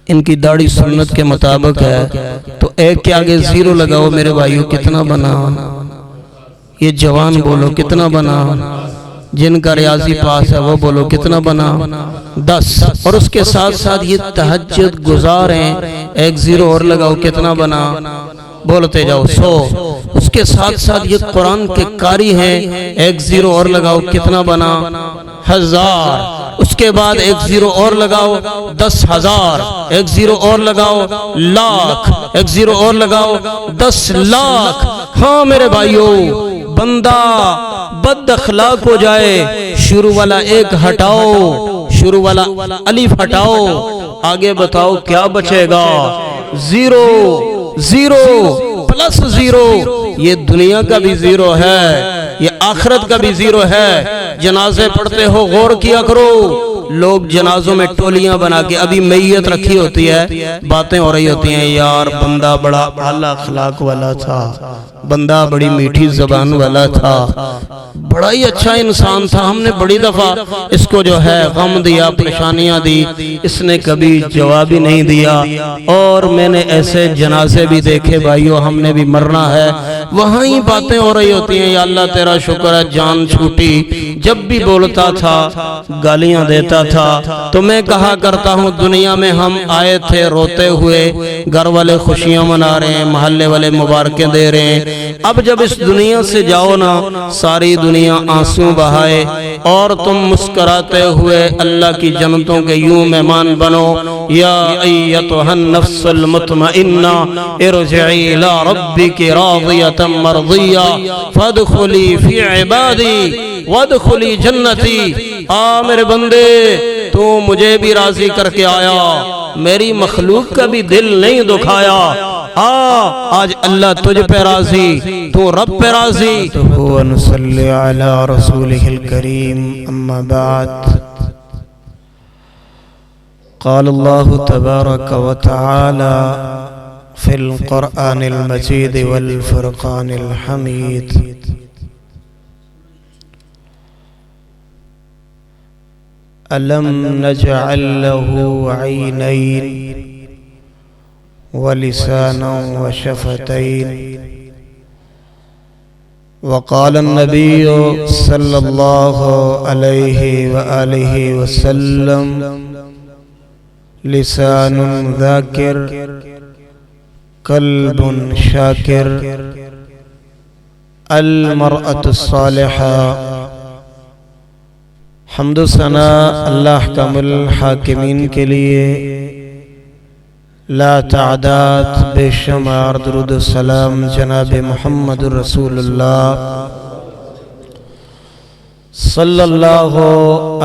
ان کی داڑھی سنت کے مطابق ہے تو ایک کے آگے زیرو لگاؤ میرے بھائیو، کتنا بنا؟ یہ جوان بولو کتنا بنا؟ جن کا ریاضی پاس ہے وہ بولو کتنا بنا؟ 10۔ اور اس کے ساتھ ساتھ یہ تہجد گزار ہیں، ایک زیرو اور لگاؤ کتنا بنا؟ بولتے جاؤ 100۔ اس کے ساتھ ساتھ یہ قرآن کے قاری ہیں، ایک زیرو اور لگاؤ کتنا بنا؟ 1000۔ اس کے بعد ایک زیرو اور لگاؤ 10,000، ایک زیرو اور لگاؤ لاکھ، ایک زیرو اور لگاؤ 10 لاکھ۔ ہاں میرے بھائیو، بندہ بد اخلاق ہو جائے، شروع والا ایک ہٹاؤ، شروع والا الف ہٹاؤ، آگے بتاؤ کیا بچے گا؟ Zero, zero plus zero. یہ دنیا کا بھی زیرو ہے، یہ آخرت کا بھی زیرو ہے۔ جنازے پڑھتے ہو غور کیا کرو، لوگ جنازوں میں ٹولیاں بنا کے، ابھی میت رکھی ہوتی ہے، باتیں ہو رہی ہوتی ہیں، یار بندہ بڑا اعلیٰ اخلاق والا تھا، بندہ بڑی میٹھی زبان والا تھا، بڑا ہی اچھا انسان تھا، ہم نے بڑی دفعہ اس کو جو ہے غم دیا، پریشانیاں دی، اس نے کبھی جواب ہی نہیں دیا۔ اور میں نے ایسے جنازے بھی دیکھے بھائیو، ہم نے بھی مرنا ہے، وہاں ہی باتیں ہو رہی ہوتی ہیں، یا اللہ تیرا شکر ہے جان چھوٹی۔ جب بھی بولتا تھا گالیاں دیتا تھا، تو میں کہا کرتا ہوں دنیا میں ہم آئے تھے روتے ہوئے، گھر والے خوشیاں منا رہے ہیں، محلے والے مبارکیں دے رہے ہیں، اب جب اس دنیا سے جاؤ نا، ساری دنیا آنسو بہائے اور تم مسکراتے ہوئے اللہ کی جنتوں کے یوں مہمان بنو۔ یا ایتھا النفس المطمئنہ ارجعی الی ربک راضیۃ مرضیہ فادخلی فی عبادی وادخلی جنتی۔ میرے بندے تو مجھے بھی راضی کر کے آیا، میری مخلوق کا بھی دل نہیں دکھایا، آج اللہ تجھ پہ راضی، تو رب پہ راضی۔ ونصلی علی رسولہ الکریم، اما بعد، قال اللہ تبارک وتعالی فی القرآن المجید والفرقان الحمید، ألم نجعل له عينين ولسانا وشفتين؟ وقال النبي صلى الله عليه وآله وسلم لسان ذاكر قلب شاكر، المرأة الصالحة۔ حمد و ثنا اللہ احکم الحاکمین کے لیے، لا تعداد بے شمار درود و سلام جناب محمد رسول اللہ صلی اللہ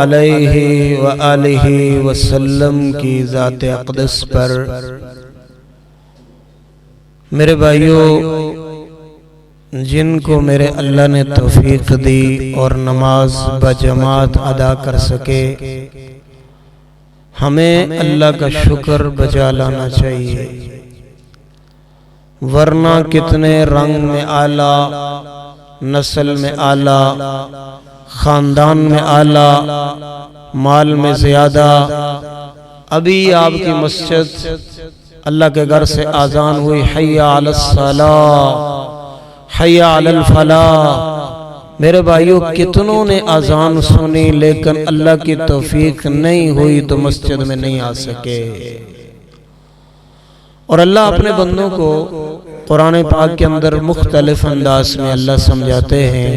علیہ وآلہ وسلم کی ذات اقدس پر۔ میرے بھائیو، جن کو میرے اللہ نے توفیق دی اور نماز بجماعت ادا کر سکے، ہمیں اللہ کا شکر بجا لانا چاہیے، ورنہ کتنے رنگ میں اعلیٰ، نسل میں اعلیٰ، خاندان میں اعلیٰ، مال میں زیادہ۔ ابھی آپ کی مسجد اللہ کے گھر سے آذان ہوئی، حی علی الصلاۃ، حی علی الفلاح۔ میرے بھائیو، کتنوں نے آذان سنی لیکن اللہ کی توفیق نہیں ہوئی تو مسجد میں نہیں آ سکے۔ اور اللہ اپنے بندوں کو قرآن پاک کے اندر مختلف انداز میں اللہ سمجھاتے ہیں۔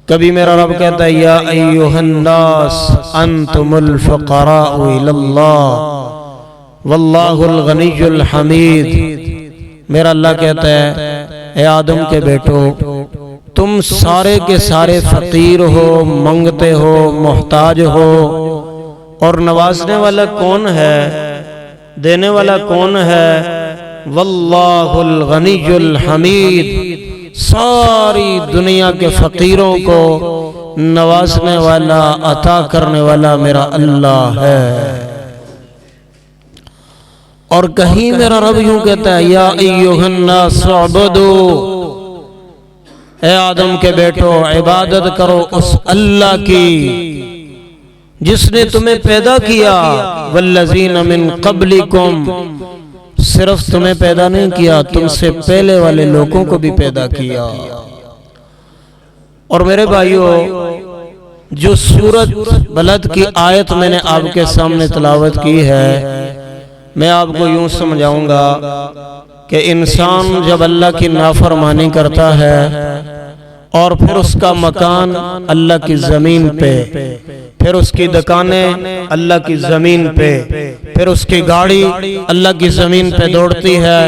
کبھی میرا رب کہتا ہے یا ایھا الناس انتم الفقراء الی اللہ واللہ الغنی الحمید۔ میرا اللہ کہتا ہے اے آدم کے بیٹو، تم سارے کے سارے فقیر ہو، منگتے ہو، محتاج ہو، اور نوازنے والا کون ہے، دینے والا کون ہے؟ واللہ الغنی الحمید۔ ساری دنیا کے فقیروں کو نوازنے والا، عطا کرنے والا میرا اللہ ہے۔ اور کہیں میرا رب یوں کہتا ہے یا ایھا الناس اعبدوا، اے آدم کے بیٹو عبادت کرو اس اللہ کی جس نے تمہیں پیدا کیا، والذین من قبلکم، صرف تمہیں پیدا نہیں کیا، تم سے پہلے والے لوگوں کو بھی پیدا کیا۔ اور میرے بھائیو، جو سورۃ بلد کی آیت میں نے آپ کے سامنے تلاوت کی ہے، میں آپ کو یوں سمجھاؤں گا کہ انسان جب اللہ کی نافرمانی کرتا ہے اور پھر اس کا مکان اللہ کی زمین پہ، پھر اس کی دکانیں اللہ کی زمین پہ، پھر اس کی گاڑی اللہ کی زمین پہ دوڑتی ہے،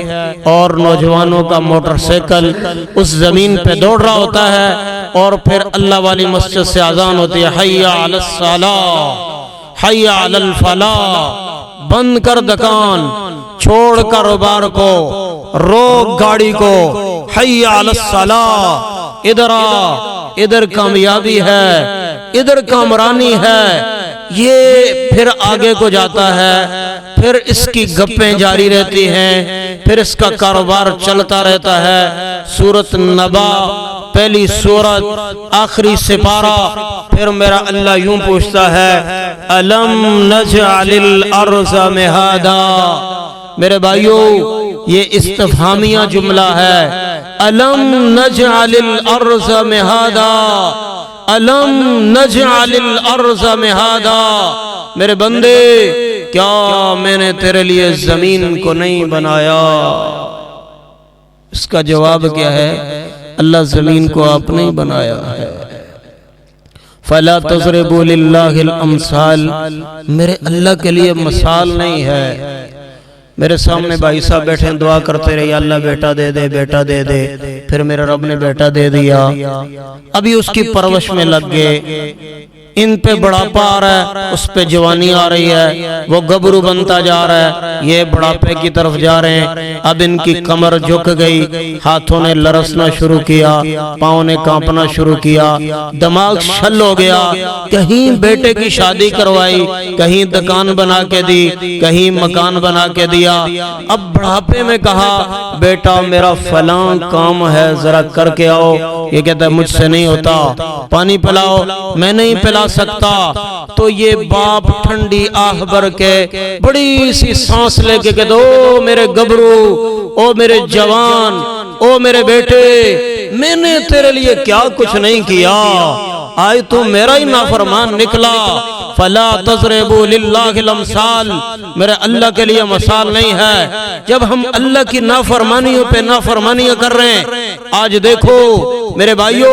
اور نوجوانوں کا موٹر سائیکل اس زمین پہ دوڑ رہا ہوتا ہے، اور پھر اللہ والی مسجد سے اذان ہوتی ہے، حی علی الصلاۃ حی علی الفلاح، بند کر دکان، چھوڑ کاروبار کو، روک گاڑی کو، حی علی الصلاۃ، ادھر آ، ادھر کامیابی ہے، ادھر کامرانی ہے۔ یہ پھر آگے کو جاتا ہے، پھر اس کی گپیں جاری رہتی ہیں، پھر اس کا کاروبار چلتا رہتا ہے۔ سورۃ نبا پہلی سورت آخری سپارہ، پھر میرا اللہ یوں پوچھتا ہے، الم نجعل الارض مہادا۔ میرے بھائیو، یہ استفہامیہ جملہ ہے، الم نجعل الارض مہادا، الم نجعل الارض مہادا۔ میرے بندے، کیا میں نے تیرے لیے زمین کو نہیں بنایا؟ اس کا جواب کیا ہے؟ اللہ زمین کو آپ نے بنایا ہے۔ فَلَا تَضْرِبُوا لِلَّهِ الْأَمْثَالِ، میرے اللہ کے لیے مثال نہیں ہے۔ میرے سامنے بھائی صاحب بیٹھے ہیں، دعا کرتے رہے، یا اللہ بیٹا دے دے، بیٹا دے دے، پھر میرے رب نے بیٹا دے دیا، ابھی اس کی پرورش میں لگ گئے، ان پہ بڑھاپا آ رہا ہے، اس پہ جوانی آ رہی ہے، وہ گبرو بنتا جا رہا ہے، یہ بڑھاپے کی طرف جا رہے ہیں، اب ان کی کمر جھک گئی، ہاتھوں نے لرزنا شروع کیا، پاؤں نے کانپنا شروع کیا، دماغ شل ہو گیا، کہیں بیٹے کی شادی کروائی، کہیں دکان بنا کے دی، کہیں مکان بنا کے دیا، اب بڑھاپے میں کہا بیٹا میرا فلاں کام ہے ذرا کر کے آؤ، یہ کہتا ہے مجھ سے نہیں ہوتا، پانی پلاؤ، میں نہیں پلا سکتا۔ تو یہ باپ ٹھنڈی آہ بھر کے بڑی سی سانس لے کے کہتا، او میرے گبرو، او میرے جوان، او میرے بیٹے، میں نے تیرے لیے کیا کچھ نہیں کیا، آج تو میرا ہی نافرمان نکلا۔ فَلَا تَضْرِبُوا لِلَّهِ الْأَمْثَالِ، میرے اللہ کے لیے مثال نہیں ہے۔ جب ہم اللہ کی نافرمانیوں پہ نافرمانیاں کر رہے ہیں، آج دیکھو میرے بھائیو،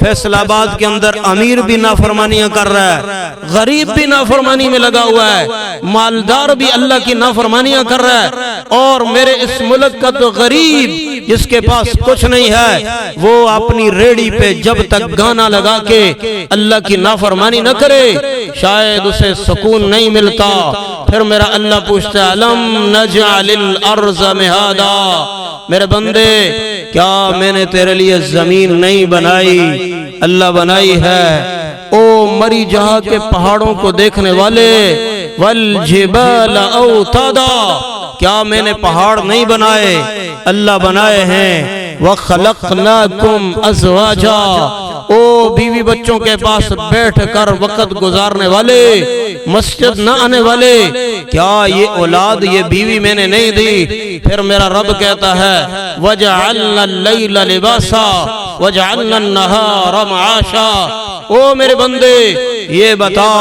فیصل آباد کے اندر امیر بھی نافرمانیاں کر رہا ہے، غریب بھی نافرمانی میں لگا ہوا ہے، مالدار بھی اللہ کی نافرمانیاں کر رہا ہے، اور میرے اس ملک کا تو غریب جس کے پاس کچھ نہیں ہے، وہ اپنی ریڑی پہ جب تک گانا لگا کے اللہ کی نافرمانی نہ کرے، شاید اسے سکون نہیں ملتا۔ پھر میرا اللہ پوچھتا ہے، الم نجعل الارض مہادا، میرے بندے کیا میں نے تیرے لیے زمین نہیں بنائی؟ اللہ بنائی ہے۔ او مری جہاں کے پہاڑوں کو دیکھنے والے، والجبال اوتادا، کیا میں نے پہاڑ نہیں بنائے؟ اللہ بنائے ہیں۔ وَخَلَقْنَاكُمْ أَزْوَاجًا، او بیوی بچوں کے پاس بیٹھ کر وقت گزارنے والے، مسجد نہ آنے والے، کیا یہ اولاد یہ بیوی میں نے نہیں دی؟ پھر میرا رب کہتا ہے، وَجَعَلْنَا اللَّيْلَ لِبَاسًا وَجَعَلْنَا النَّهَارَ مَعَاشًا۔ او میرے بندے یہ بتا،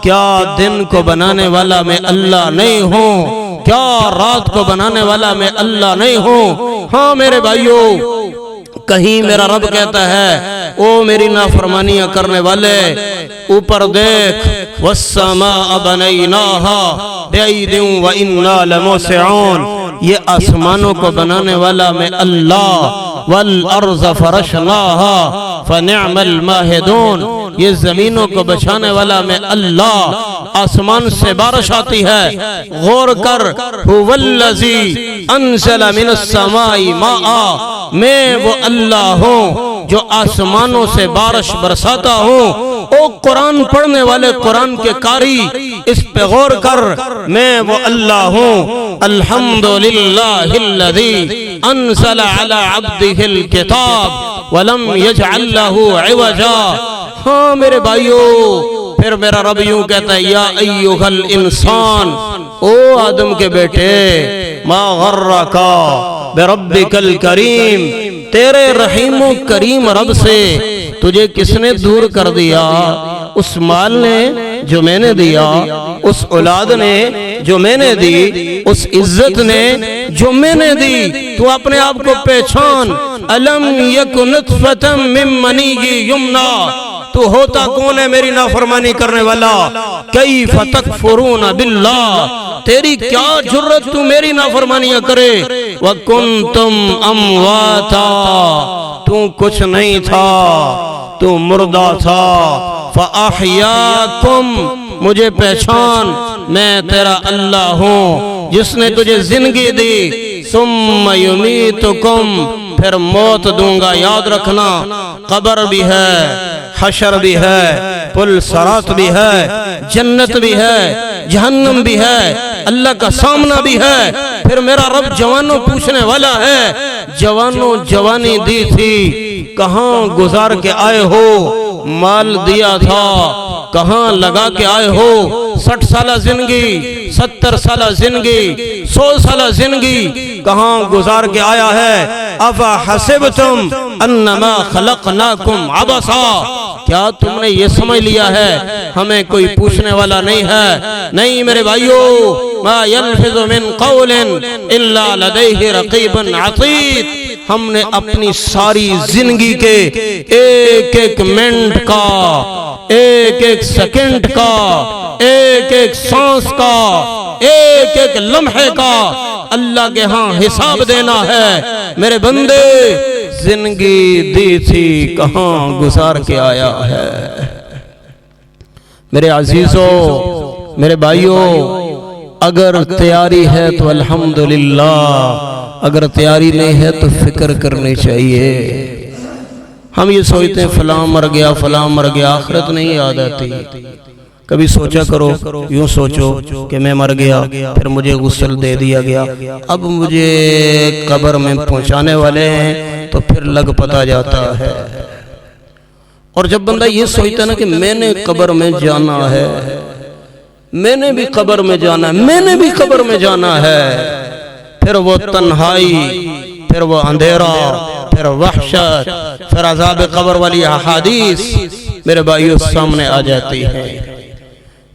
کیا دن کو بنانے والا میں اللہ نہیں ہوں؟ کیا رات کو بنانے والا میں اللہ نہیں ہوں؟ ہاں میرے بھائیو، کہیں میرا رب کہتا ہے، او میری نافرمانیاں کرنے والے، اوپر دیکھ، وَالسَّمَاءَ بَنَيْنَاهَا بِأَيْدٍ وَإِنَّا لَمُوسِعُونَ، یہ آسمانوں کو بنانے والا میں اللہ، وَالْأَرْضَ فَرَشْنَاهَا فَنِعْمَ الْمَاهِدُونَ، یہ زمینوں کو بچھانے والا میں اللہ، آسمان سے بارش آتی ہے، غور کر، هُوَ الَّذِي أَنزَلَ مِنَ السَّمَاءِ مَاءً، میں وہ اللہ ہوں جو آسمانوں سے بارش برساتا ہوں۔ او قرآن پڑھنے والے، قرآن کے قاری، اس پہ غور کر، میں وہ اللہ ہوں۔ الحمدللہ الذی انزل علی عبدہ الکتاب ولم یجعل لہ عوجا۔ ہاں میرے بھائیو، پھر میرا رب یوں کہتا ہے یا ایھا الانسان، او آدم کے بیٹے، ما غرکا بربک الکریم، تیرے رحیم و کریم رب سے تجھے کس نے دور کر دیا؟ اس مال نے جو میں نے دیا، اس اولاد نے جو میں نے دی، اس عزت نے جو میں نے دی، تو اپنے آپ کو پہچان۔ الم یک نطفۃ من منی یمنا، تو ہوتا کون ہے میری نافرمانی کرنے والا؟ کیف تکفرون باللہ، تیری کیا جرت تو میری نافرمانیاں کرے؟ وکنتم امواتا، تو کچھ نہیں تھا، تو مردہ تھا، فاحیاکم، مجھے پہچان، میں تیرا اللہ ہوں جس نے تجھے زندگی دی، ثم یمیتکم، پھر موت دوں گا۔ یاد رکھنا، قبر بھی ہے، حشر بھی ہے، پل صراط بھی ہے، جنت بھی ہے، جہنم بھی ہے، اللہ کا سامنا بھی ہے۔ پھر میرا رب جوانوں پوچھنے والا ہے، جوانوں جوانی دی تھی، کہاں گزار کے آئے ہو؟ مال دیا تھا، کہاں لگا کے آئے ہو؟ 60 سالہ زندگی، 70 سالہ زندگی، 100 سالہ زندگی کہاں گزار کے آیا ہے؟ افا حسبتم انما خلقناکم عبثا، کیا تم نے یہ سمجھ لیا ہے ہمیں کوئی پوچھنے والا نہیں ہے؟ نہیں میرے بھائیو، ما یلفظ من قول الا لدیہ رقیب عتید، ہم نے اپنی ساری زندگی کے ایک ایک منٹ کا، ایک ایک سیکنڈ کا، ایک ایک سانس کا، ایک ایک لمحے کا اللہ کے ہاں حساب دینا ہے۔ میرے بندے، زندگی دی تھی، کہاں گزار کے آیا ہے؟ میرے عزیزوں، میرے بھائیوں، اگر تیاری ہے تو الحمدللہ، اگر تیاری نہیں ہے تو فکر کرنی چاہیے۔ ہم یہ سوچتے ہیں فلاں مر گیا، فلاں مر گیا، آخرت نہیں یاد آتی۔ کبھی سوچا کرو، یوں سوچو کہ میں مر گیا، پھر مجھے غسل دے دیا گیا، اب مجھے قبر میں پہنچانے والے ہیں، تو پھر لگ پتا جاتا ہے۔ اور جب بندہ یہ سوچتا ہے نا کہ میں نے قبر میں جانا ہے، میں نے بھی قبر میں جانا ہے، میں نے بھی قبر میں جانا ہے، پھر وہ تنہائی، پھر وہ اندھیرا، پھر وحشت، پھر عذاب قبر والی احادیث میرے بھائیوں سامنے آ جاتی ہیں۔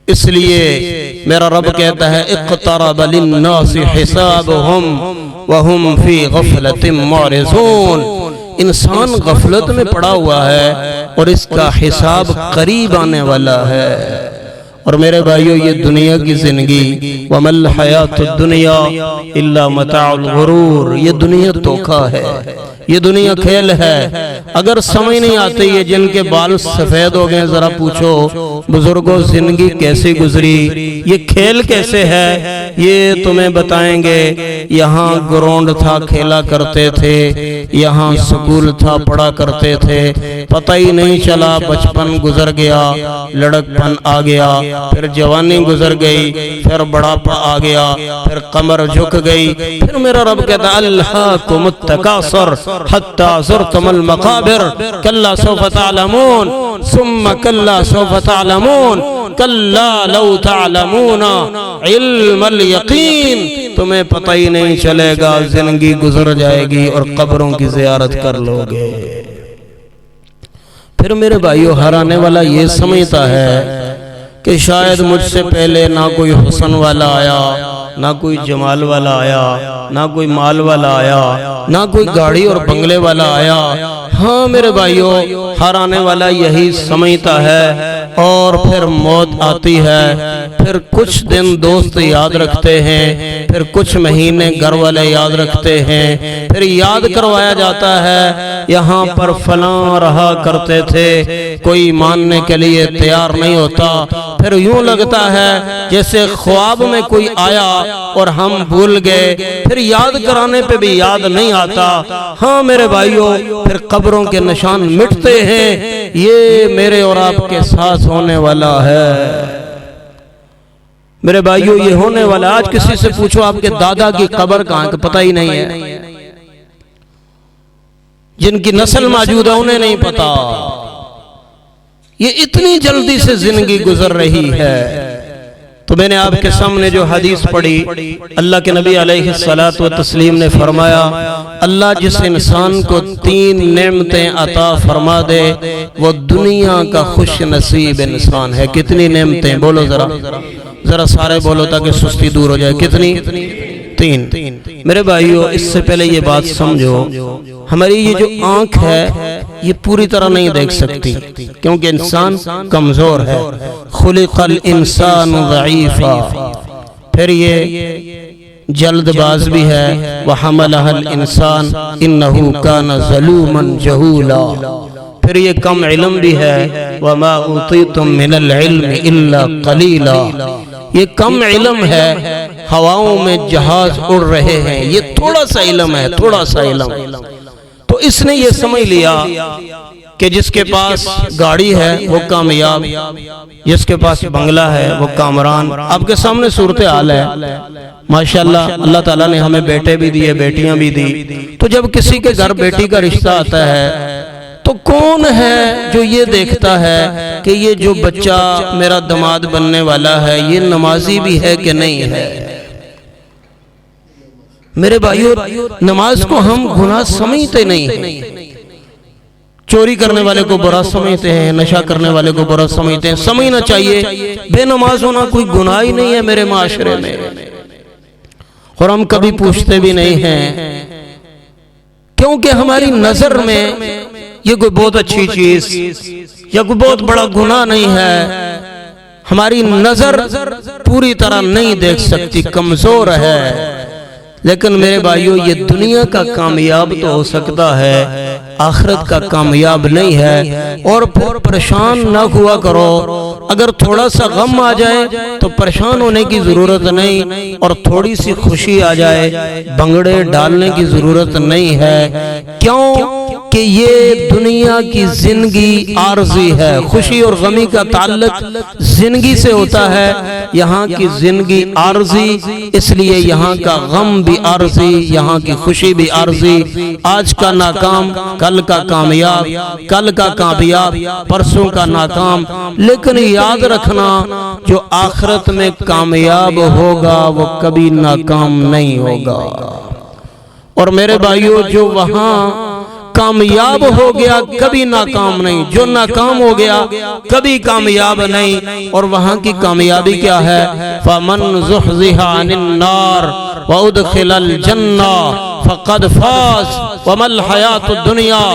اس لیے میرا رب کہتا ہے اقترب للناس حسابهم وهم فی غفلۃ معرضون، انسان غفلت میں پڑا ہوا ہے اور اس کا حساب قریب آنے والا ہے۔ اور میرے بھائیو، یہ دنیا کی زندگی، وَمَا الْحَيَاةُ الدُّنْيَا إِلَّا مَتَاعُ الْغُرُورِ، یہ دنیا دھوکہ ہے، یہ دنیا کھیل ہے۔ اگر سمجھ نہیں آتی ہے، جن کے بال سفید ہو گئے ذرا پوچھو بزرگوں زندگی کیسی گزری، یہ کھیل کیسے ہے، یہ تمہیں بتائیں گے۔ یہاں گراؤنڈ تھا، کھیلا کرتے تھے، یہاں سکول تھا، پڑھا کرتے تھے، پتہ ہی نہیں چلا، بچپن گزر گیا، لڑکپن آ گیا، پھر جوانی گزر گئی، پھر بڑھاپا آ گیا، پھر کمر جھک گئی، پھر میرا رب کہتا ہے الہاکم التکاثر حتی زرتم المقابر کلا سوف تعلمون ثم کلا سوف تعلمون کلا لو تعلمون علم الیقین، تمہیں پتہ ہی نہیں چلے گا، زندگی گزر جائے گی اور قبروں کی زیارت کر لو گے۔ پھر میرے بھائیو، ہرانے والا یہ سمجھتا ہے کہ شاید مجھ سے پہلے نہ کوئی حسن والا آیا، نہ کوئی جمال والا آیا، نہ کوئی مال والا آیا، نہ کوئی گاڑی اور بنگلے والا آیا۔ ہاں میرے بھائیو، ہرانے والا یہی سمجھتا ہے، اور پھر موت آتی ہے، پھر کچھ دن دوست یاد رکھتے ہیں، پھر کچھ مہینے گھر والے یاد رکھتے ہیں، پھر یاد کروایا جاتا ہے یہاں پر فلاں رہا کرتے تھے، کوئی ماننے کے لیے تیار نہیں ہوتا، پھر یوں لگتا ہے جیسے خواب میں کوئی آیا اور ہم بھول گئے، پھر یاد کرانے پہ بھی یاد نہیں آتا۔ ہاں میرے بھائیوں، پھر قبروں کے نشان مٹتے ہیں۔ یہ میرے اور آپ کے ساتھ ہونے والا ہے میرے بھائیوں، یہ ہونے والا۔ آج کسی سے پوچھو آپ کے دادا کی قبر کہاں ہے، پتہ ہی نہیں ہے۔ جن کی نسل موجود ہے انہیں نہیں پتا۔ یہ اتنی جلدی سے زندگی گزر رہی ہے. تو میں نے آپ کے سامنے جو حدیث پڑھی، اللہ کے نبی علیہ الصلوۃ والتسلیم نے فرمایا اللہ جس انسان کو 3 نعمتیں عطا فرما دے وہ دنیا کا خوش نصیب انسان ہے. کتنی نعمتیں بولو ذرا سارے بولو تاکہ سستی دور ہو جائے. کتنی؟ 3. میرے بھائیو اس سے پہلے یہ بات سمجھو، ہماری یہ جو آنکھ ہے یہ پوری طرح نہیں دیکھ سکتی کیونکہ انسان کمزور ہے. خلق الانسان ضعیفا، پھر یہ جلد باز بھی ہے. وحملها الانسان انه كان ظلوما جہولا، پھر یہ کم علم بھی ہے. وما اوتیتم من العلم الا قلیلا، یہ کم علم ہے. ہواؤں میں جہاز اڑ رہے ہیں، یہ تھوڑا سا علم ہے، تھوڑا سا علم. تو اس نے یہ سمجھ لیا کہ جس کے پاس گاڑی ہے وہ کامیاب، جس کے پاس بنگلہ ہے وہ کامران. آپ کے سامنے صورتحال ہے. ماشاءاللہ اللہ تعالیٰ نے ہمیں بیٹے بھی دیے، بیٹیاں بھی دی. تو جب کسی کے گھر بیٹی کا رشتہ آتا ہے تو کون ہے جو یہ دیکھتا ہے کہ یہ جو بچہ میرا داماد بننے والا ہے یہ نمازی بھی ہے کہ نہیں ہے؟ میرے بھائیو نماز کو ہم گناہ سمجھتے نہیں ہیں. چوری کرنے والے کو برا سمجھتے ہیں، نشہ کرنے والے کو برا سمجھتے ہیں. سمجھنا چاہیے بے نماز ہونا کوئی گناہ ہی نہیں ہے میرے معاشرے میں. اور ہم کبھی پوچھتے بھی نہیں ہیں کیونکہ ہماری نظر میں یہ کوئی بہت اچھی چیز یا کوئی بہت بڑا گناہ نہیں ہے. ہماری نظر پوری طرح نہیں دیکھ سکتی، کمزور ہے. لیکن میرے بھائیو یہ دنیا کا کامیاب تو ہو سکتا ہے، آخرت کا کامیاب نہیں ہے. اور پھر پریشان نہ ہوا کرو. اگر تھوڑا سا غم آ جائے تو پریشان ہونے کی ضرورت نہیں، اور تھوڑی سی خوشی آ جائے بنگڑے ڈالنے کی ضرورت نہیں ہے. کیوں کہ یہ دنیا کی زندگی عارضی ہے. خوشی اور غمی کا تعلق زندگی سے ہوتا ہے. یہاں کی زندگی عارضی، اس لیے یہاں کا غم بھی عارضی، یہاں کی خوشی بھی عارضی. آج کا ناکام کل کا کامیاب، کل کا کامیاب پرسوں کا ناکام. لیکن یاد رکھنا جو آخرت میں کامیاب ہوگا وہ کبھی ناکام نہیں ہوگا. اور میرے بھائیو جو وہاں کامیاب ہو گیا کبھی ناکام نہیں، جو ناکام ہو گیا کبھی کامیاب نہیں. اور وہاں کی کامیابی کیا ہے؟ فَمَنْ زُحْزِحَ عَنِ النَّارِ وَأُدْخِلَ الْجَنَّةَ فَقَدْ فَازَ وَمَا الْحَيَاةُ الدُّنْيَا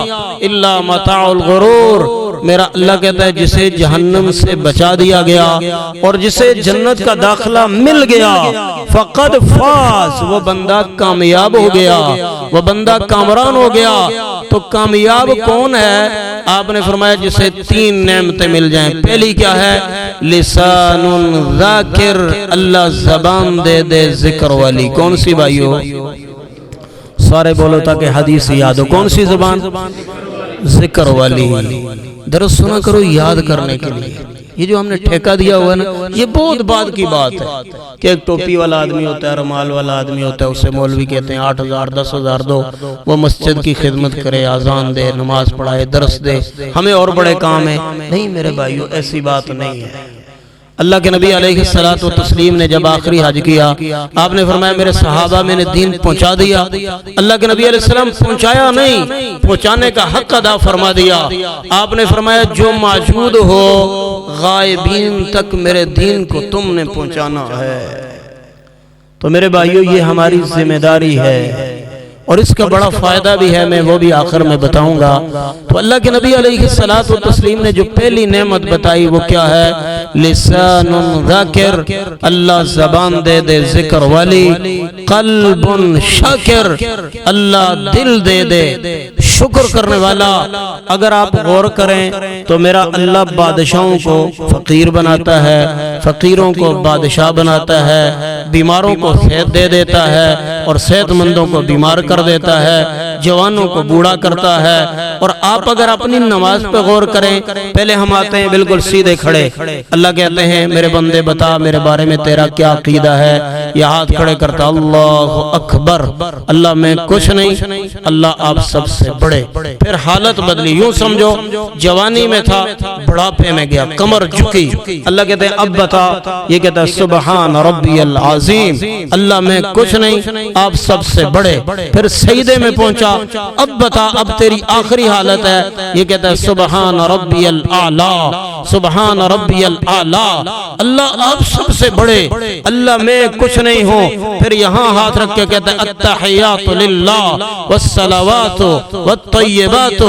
إِلَّا مَتَاعُ الْغُرُورِ. میرا اللہ کہتا ہے جسے جہنم سے بچا دیا گیا اور جسے جنت کا داخلہ مل گیا فقد فاز، وہ بندہ کامیاب ہو گیا، وہ بندہ کامران ہو گیا. تو کامیاب کون ہے؟ آپ نے فرمایا جسے 3 نعمتیں مل جائیں. پہلی کیا ہے؟ لسان ذاکر، اللہ زبان دے دے ذکر والی. کون سی بھائیو؟ سارے بولو تاکہ حدیث یاد ہو. کون سی زبان؟ ذکر والی. درس سنا کرو یاد کرنے کے لیے. یہ جو ہم نے ٹھیکہ دیا ہوا ہے نا یہ بہت بعد کی بات ہے کہ ایک ٹوپی والا آدمی ہوتا ہے، رومال والا آدمی ہوتا ہے، اسے مولوی کہتے ہیں 8,000 10,000 دو، وہ مسجد کی خدمت کرے، اذان دے، نماز پڑھائے، درس دے، ہمیں اور بڑے کام ہیں. نہیں میرے بھائیو ایسی بات نہیں ہے. اللہ کے نبی علیہ الصلوۃ والتسلیم نے جب آخری حج کیا آپ نے فرمایا میرے صحابہ میں نے دین پہنچا دیا. اللہ کے نبی علیہ السلام پہنچایا نہیں، پہنچانے کا حق ادا فرما دیا. آپ نے فرمایا جو موجود ہو غائبین تک میرے دین کو تم نے پہنچانا ہے. تو میرے بھائیو یہ ہماری ذمہ داری ہے اور اس کا بڑا فائدہ بھی ہے، میں وہ بھی آخر میں بتاؤں گا. تو اللہ کے نبی علیہ الصلوۃ والتسلیم نے جو پہلی نعمت بتائی وہ کیا ہے؟ لسان ذاکر، اللہ زبان دے دے ذکر والی. قلب شاکر، اللہ دل دے دے شکر کرنے والا. اگر آپ غور کریں تو میرا اللہ بادشاہوں کو فقیر بناتا ہے، فقیروں کو بادشاہ بناتا ہے، بیماروں کو صحت دے دیتا ہے اور صحت مندوں کو بیمار کر دیتا ہے. جوانوں کو بوڑھا کرتا ہے۔ اور آپ اگر اپنی نماز پہ غور کریں، پہلے ہم آتے ہیں بالکل سیدھے کھڑے، اللہ کہتے ہیں میرے بندے بتا میرے بارے میں تیرا کیا عقیدہ ہے، یہ ہاتھ کھڑے کرتا اللہ اکبر، اللہ میں کچھ نہیں، اللہ آپ سب سے بڑے۔ پھر حالت بدلی، یوں سمجھو جوانی میں تھا بڑھاپے میں گیا، کمر جھکی، اللہ کہتے ہیں اب بتا، یہ کہتا ہے سبحان ربی العظیم، اللہ میں کچھ نہیں، آپ سب سے بڑے۔ پھر سجدے میں پہنچا، اب بتا اب تیری آخری حالت ہے، یہ کہتا ہے سبحان ربی الاعلی، سبحان ربی الاعلی، اللہ آپ سب سے بڑے، اللہ میں کچھ نہیں ہوں۔ پھر یہاں ہاتھ رکھ کے کہتا ہے التحیات للہ والصلوات والطیبات،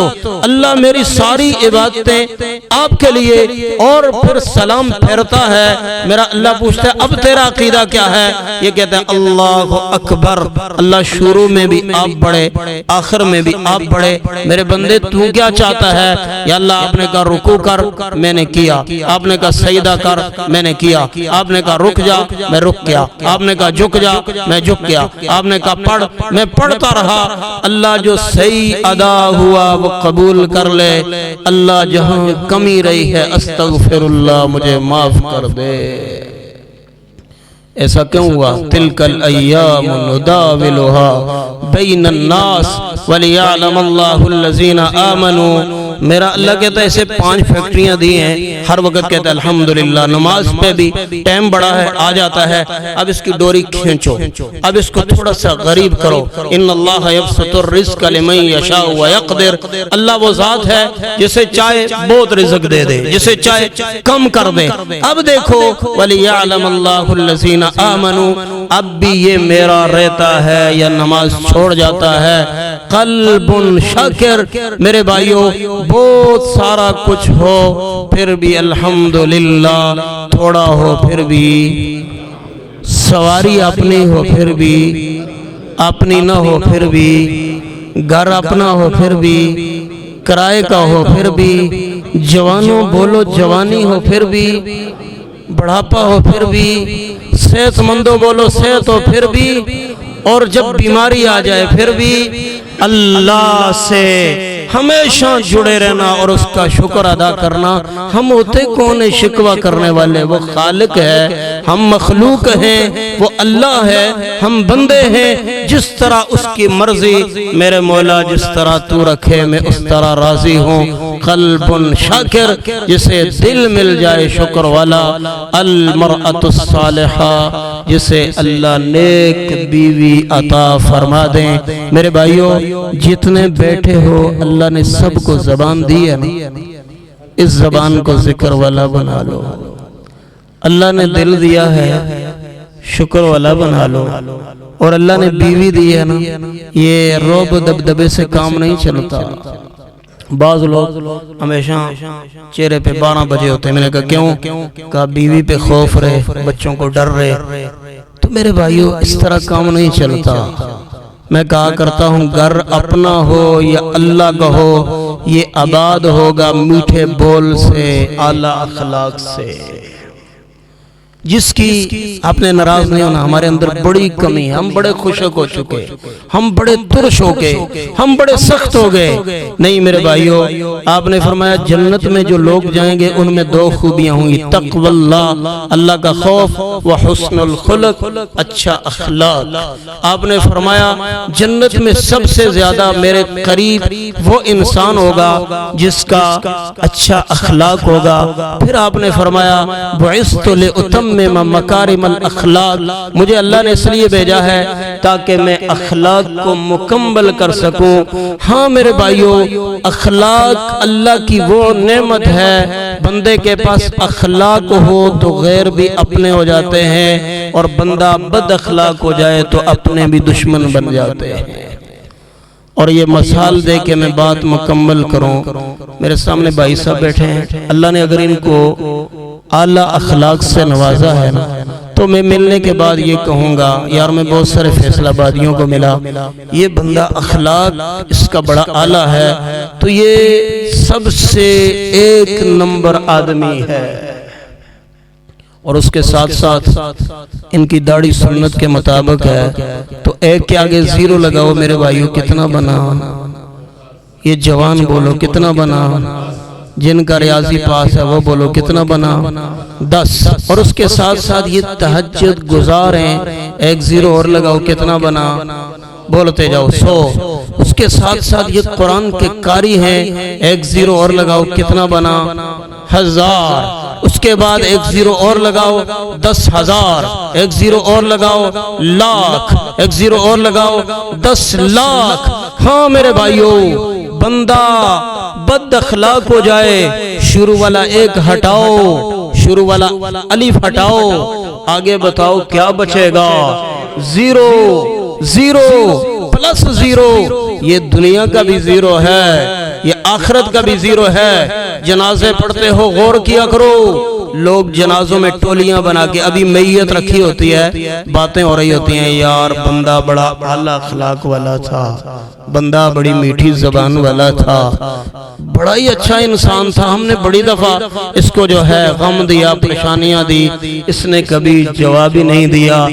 اللہ میری ساری عبادتیں آپ کے لیے، اور پھر سلام پھیرتا ہے میرا اللہ پوچھتا ہے اب تیرا عقیدہ کیا ہے، یہ کہتا ہے اللہ اکبر، اللہ شروع میں بھی آپ بڑے آخر میں بھی آپ بڑے، میرے بندے تو کیا چاہتا ہے، یا اللہ آپ نے کہا رکوع کر میں نے کیا، آپ نے کہا سجدہ کر میں نے کیا، آپ نے کہا رک جا میں رک گیا، آپ نے کہا جھک جا میں جھک گیا، آپ نے کہا پڑھ میں پڑھتا رہا، اللہ جو صحیح ادا ہوا وہ قبول کر لے، اللہ جہاں کمی رہی ہے استغفر اللہ مجھے معاف کر دے۔ ایسا کیوں ہوا؟ تلک الایام نداولها بین الناس ولیعلم اللہ الذین آمنوا، میرا اللہ کہتا ہے اسے 5 فیکٹریاں دی ہیں، ہر وقت کہتا ہے الحمدللہ، نماز پہ بھی ٹائم بڑا ہے آ جاتا ہے، اب اس کی ڈوری کھینچو، اب اس کو تھوڑا سا غریب کرو، ان اللہ یبسط الرزق لمن یشاء ویقدر، اللہ وہ ذات ہے جسے چاہے بہت رزق دے دے، جسے چاہے کم کر دے۔ اب دیکھو ولیعلم اللہ الذین آمنوا، اب بھی یہ میرا رہتا ہے یا نماز چھوڑ جاتا ہے، قلب شاکر، میرے بھائیوں بہت سارا کچھ ہو پھر بھی الحمدللہ، تھوڑا ہو پھر بھی، سواری اپنی ہو پھر بھی، اپنی نہ ہو پھر بھی، گھر اپنا ہو پھر بھی، کرائے کا ہو پھر بھی، جوانوں بولو جوانی ہو پھر بھی، بڑھاپا ہو پھر بھی، صحت مندوں بولو صحت ہو پھر بھی، اور جب بیماری آ جائے پھر بھی اللہ سے ہمیشہ جڑے رہنا اور اس کا شکر ادا کرنا۔ ہم ہوتے کون ہیں شکوہ کرنے والے؟ وہ خالق ہے، ہم مخلوق ہیں، وہ اللہ ہے، ہم بندے ہیں، جس طرح اس کی مرضی میرے مولا جس طرح تو رکھے میں اس طرح راضی ہوں۔ قلب شاکر، جسے دل مل جائے شکر والا، المرأة الصالحہ، جسے اللہ نیک بیوی عطا فرما دیں۔ میرے بھائیوں جتنے بیٹھے ہو اللہ نے سب کو زبان دی ہے نا، اس زبان کو ذکر والا بنا لو، اللہ نے دل دیا ہے شکر والا بنا لو، اور اللہ نے بیوی دی ہے نا، یہ روب دبدبے سے کام نہیں چلتا۔ بعض لوگ ہمیشہ چہرے پہ 12 بجے ہوتے ہیں، میں نے کہا کیوں؟ کہا بیوی پہ خوف رہے، بچوں کو ڈر رہے، تو میرے بھائیو اس طرح کام نہیں چلتا۔ میں کہا کرتا ہوں گھر اپنا ہو یا اللہ کا ہو، یہ آباد ہوگا میٹھے بول سے، اعلیٰ اخلاق سے۔ جس کی آپ نے ناراض نہیں ہونا، ہمارے اندر بڑی کمی ہے، ہم بڑے خوشک ہو چکے، ہم بڑے ترش ہو گئے، ہم بڑے سخت ہو گئے۔ نہیں میرے بھائیو، آپ نے فرمایا جنت میں جو لوگ جائیں گے ان میں 2 خوبیاں ہوں گی، تقوی اللہ، اللہ کا خوف، و حسن الخلق، اچھا اخلاق۔ آپ نے فرمایا جنت میں سب سے زیادہ میرے قریب وہ انسان ہوگا جس کا اچھا اخلاق ہوگا۔ پھر آپ نے فرمایا بعثت لأتمم مکارم الاخلاق، مجھے اللہ نے اس لیے بھیجا ہے تاکہ میں اخلاق کو مکمل کر سکوں۔ ہاں میرے بھائیو، اخلاق اللہ کی وہ نعمت ہے، بندے کے پاس اخلاق ہو تو غیر بھی اپنے ہو جاتے ہیں، اور بندہ بد اخلاق ہو جائے تو اپنے بھی دشمن بن جاتے ہیں۔ اور یہ مثال دے کے میں بات مکمل کروں، میرے سامنے بھائی صاحب بیٹھے ہیں، اللہ نے اگر ان کو اعلیٰ اخلاق سے نوازا ہے نا، تو میں ملنے کے بعد یہ کہوں گا یار میں بہت سارے فیصلہ بادیوں کو ملا، یہ بندہ اخلاق اس کا بڑا اعلیٰ ہے، تو یہ سب سے 1 نمبر آدمی ہے۔ اور اس کے ساتھ ساتھ ان کی داڑھی سنت کے مطابق ہے، تو ایک کے آگے زیرو لگاؤ میرے بھائیو، کتنا بنا؟ یہ جوان بولو کتنا بنا؟ جن کا ریاضی پاس ہے وہ بولو کتنا بنا؟ 10۔ اور اس کے ساتھ ساتھ یہ تہجد گزار ہیں، ایک زیرو اور لگاؤ کتنا بنا؟ بولتے جاؤ 100۔ اس کے ساتھ ساتھ یہ قرآن کے قاری ہیں، ایک زیرو اور لگاؤ کتنا بنا؟ 1000۔ اس کے بعد ایک زیرو اور لگاؤ 10,000، ایک زیرو اور لگاؤ لاکھ، ایک زیرو اور لگاؤ 10 لاکھ۔ ہاں میرے بھائیو، بندہ بد اخلاق ہو جائے، شروع والا ایک ہٹاؤ، شروع والا الف ہٹاؤ، آگے بتاؤ کیا بچے گا؟ Zero, zero plus zero. یہ دنیا کا بھی زیرو ہے، یہ آخرت کا بھی زیرو ہے۔ جنازے پڑھتے ہو غور کیا کرو، لوگ جنازوں میں ٹولیاں بنا کے، ابھی میت رکھی ہوتی ہے، باتیں ہو رہی ہوتی ہیں، یار بندہ بڑا اعلیٰ اخلاق والا تھا، بندہ بڑی میٹھی زبان والا تھا، بڑا ہی اچھا انسان تھا، ہم نے بڑی دفعہ اس کو جو ہے غم دیا، پریشانیاں دی، اس نے کبھی جواب ہی نہیں دیا۔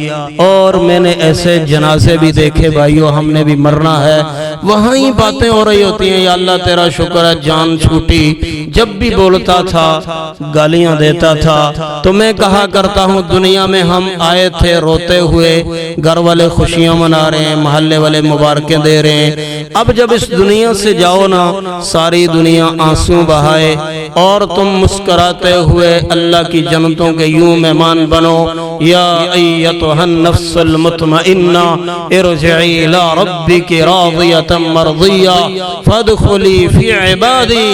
اور میں نے ایسے جنازے بھی دیکھے بھائیو، ہم نے بھی مرنا ہے، وہاں ہی باتیں ہو رہی ہوتی ہیں، یا اللہ تیرا شکر ہے جان چھوٹی۔ جب بھی بولتا تھا گالیاں دیتا تھا، تو میں کہا کرتا ہوں دنیا میں ہم آئے تھے روتے ہوئے، گھر والے خوشیاں منا رہے ہیں، محلے والے مبارکیں دے رہے ہیں، اب جب اس دنیا سے جاؤ نا، ساری دنیا آنسو بہائے اور تم مسکراتے ہوئے اللہ کی جنتوں کے یوں مہمان بنو۔ یا ایتھا النفس المطمئنہ ارجعی الی ربک راضیۃ مرضیہ فادخلی فی عبادی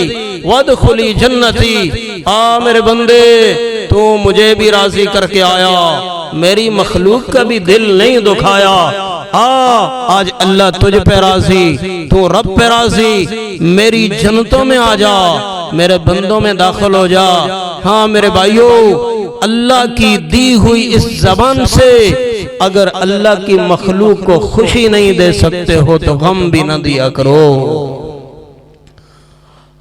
وادخلی جنتی۔ میرے بندے، تو مجھے بھی راضی کر کے آیا، میری مخلوق کا بھی دل نہیں دکھایا، آج اللہ تجھ پہ راضی، تو رب پہ راضی، میری جنتوں میں آ جا، میرے بندوں میں داخل ہو جا۔ ہاں میرے بھائیو، اللہ کی دی ہوئی اس زبان سے اگر اللہ کی مخلوق کو خوشی نہیں دے سکتے ہو تو غم بھی نہ دیا کرو۔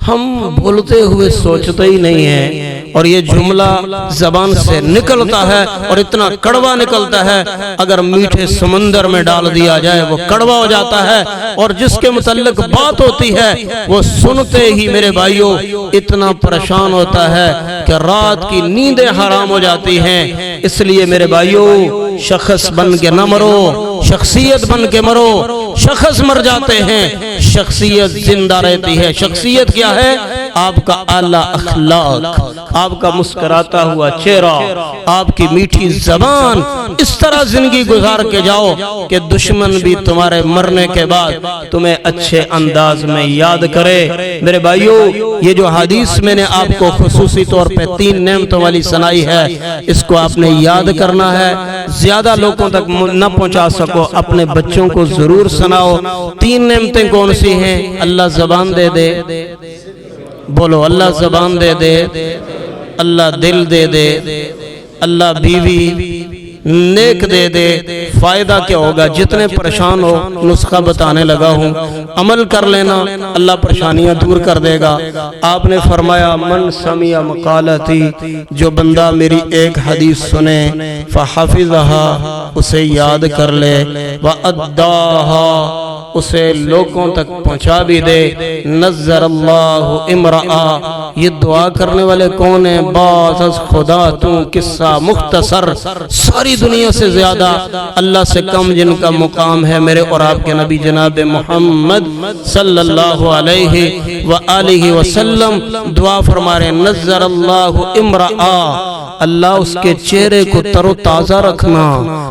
ہم بولتے ہوئے سوچتے ہی نہیں ہیں، اور یہ جملہ زبان سے نکلتا ہے اور اتنا کڑوا نکلتا ہے، اگر میٹھے سمندر میں ڈال دیا جائے وہ کڑوا ہو جاتا ہے، اور جس کے متعلق بات ہوتی ہے وہ سنتے ہی میرے بھائیوں اتنا پریشان ہوتا ہے کہ رات کی نیندیں حرام ہو جاتی ہیں۔ اس لیے میرے بھائیوں، شخص بن کے نہ مرو، شخصیت بن کے مرو۔ شخص مر جاتے ہیں، شخصیت زندہ رہتی ہے۔ شخصیت کیا ہے؟ آپ کا اعلیٰ اخلاق، آپ کا مسکراتا ہوا چہرہ، آپ کی میٹھی زبان۔ اس طرح زندگی گزار کے جاؤ کہ دشمن بھی تمہارے مرنے کے بعد تمہیں اچھے انداز میں یاد کرے۔ میرے بھائیوں، یہ جو حدیث میں نے آپ کو خصوصی طور پہ 3 نعمتوں والی سنائی ہے، اس کو آپ نے یاد کرنا ہے۔ زیادہ لوگوں تک نہ پہنچا سکو، اپنے بچوں کو ضرور سناؤ۔ 3 نعمتیں کون سی ہیں؟ اللہ زبان دے دے، بولو اللہ زبان دے دے، اللہ دل دے دے، اللہ بیوی نیک دے دے۔ فائدہ کیا ہوگا؟ جتنے پریشان ہو، نسخہ بتانے لگا ہوں، عمل کر لینا، اللہ پریشانیاں دور کر دے گا۔ آپ نے فرمایا من سمع مقالتی، جو بندہ میری ایک حدیث سنے، فحفظہا، اسے یاد کر لے، واداہا، اسے لوگوں تک پہنچا بھی دے، نظر اللہ امرآ، یہ دعا کرنے والے کون ہیں؟ باز از خدا تو قصہ مختصر، ساری دنیا سے زیادہ اللہ سے کم جن کا مقام ہے میرے اور آپ کے نبی جناب محمد صلی اللہ علیہ وآلہ وسلم دعا فرما رہے، نظر اللہ امرآ، اللہ اس کے چہرے کو تر و تازہ رکھنا،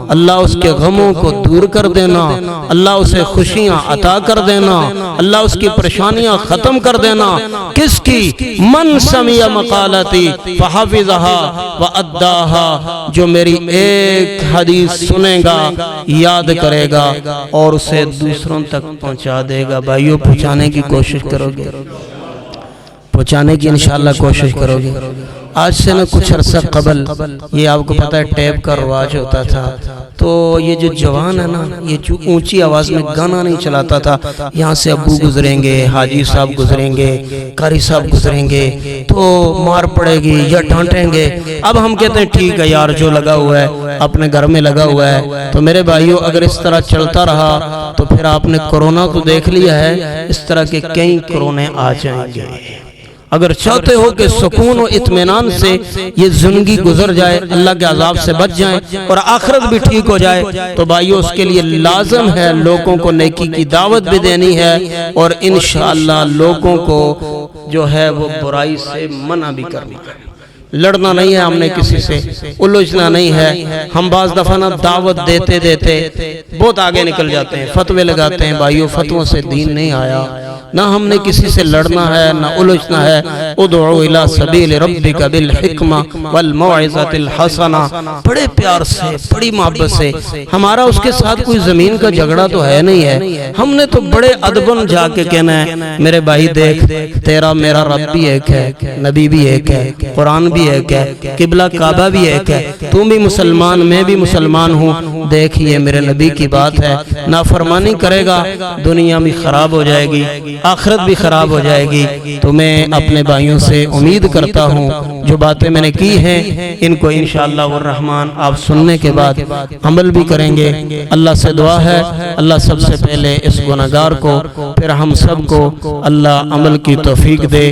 اللہ اس کے غموں کو دور کر دینا، اللہ اسے خوشیاں عطا کر دینا، اللہ اس کی پریشانیاں ختم کر دینا۔ کس کی؟ من سمع مقالتی فحفظہا واداہا، جو میری ایک حدیث سنے گا، یاد کرے گا اور اسے دوسروں تک پہنچا دے گا۔ بھائیو، پہنچانے کی کوشش کرو گے، پہنچانے کی انشاءاللہ کوشش کرو گے۔ آج سے نہ کچھ عرصہ قبل یہ آپ کو پتہ ہے ٹیپ کا رواج ہوتا تھا، تو یہ جو جوان ہے نا، یہ جو اونچی آواز میں گانا نہیں چلاتا تھا، یہاں سے ابو گزریں گے، حاجی صاحب گزریں گے، قاری صاحب گزریں گے تو مار پڑے گی یا ڈانٹیں گے۔ اب ہم کہتے ہیں ٹھیک ہے یار، جو لگا ہوا ہے اپنے گھر میں لگا ہوا ہے۔ تو میرے بھائیوں، اگر اس طرح چلتا رہا تو پھر آپ نے کورونا تو دیکھ لیا ہے، اس طرح کے کئی کورونے آ جائیں گے۔ اگر چاہتے ہو کہ سکون و اطمینان سے یہ زندگی گزر جائے، اللہ کے عذاب سے بچ جائیں اور آخرت بھی ٹھیک ہو جائے، تو بھائیو اس کے لیے لازم ہے لوگوں کو نیکی کی دعوت بھی دینی ہے، اور انشاءاللہ لوگوں کو جو ہے وہ برائی سے منع بھی کرنا ہے۔ لڑنا نہیں ہے ہم نے کسی سے، الجھنا نہیں ہے۔ ہم بعض دفعہ نا دعوت دیتے دیتے بہت آگے نکل جاتے ہیں، فتوے لگاتے ہیں۔ بھائیو، فتووں سے دین نہیں آیا، نہ ہم نے کسی سے لڑنا ہے نہ الجھنا ہے۔ ادعو الی سبیل ربک بالحکمہ والموعظۃ الحسنہ، بڑے پیار سے، بڑی محبت سے۔ ہمارا اس کے ساتھ کوئی زمین کا جھگڑا تو ہے نہیں ہے، ہم نے تو بڑے ادبن جا کے کہنا ہے میرے بھائی دیکھ، تیرا میرا رب بھی ایک ہے، نبی بھی ایک ہے، قرآن بھی ایک ہے، قبلہ کعبہ بھی ایک ہے، تم بھی مسلمان میں بھی مسلمان ہوں، دیکھ یہ میرے نبی کی بات ہے۔ نافرمانی کرے گا دنیا بھی خراب ہو جائے گی، آخرت بھی خراب ہو جائے گی۔ تو میں اپنے بھائیوں سے امید کرتا ہوں جو باتیں میں نے کی ہیں ان کو انشاءاللہ الرحمن آپ سننے کے بعد عمل بھی کریں گے۔ اللہ سے دعا ہے اللہ سب سے پہلے اس گناہگار کو، پھر ہم سب کو اللہ عمل کی توفیق دے۔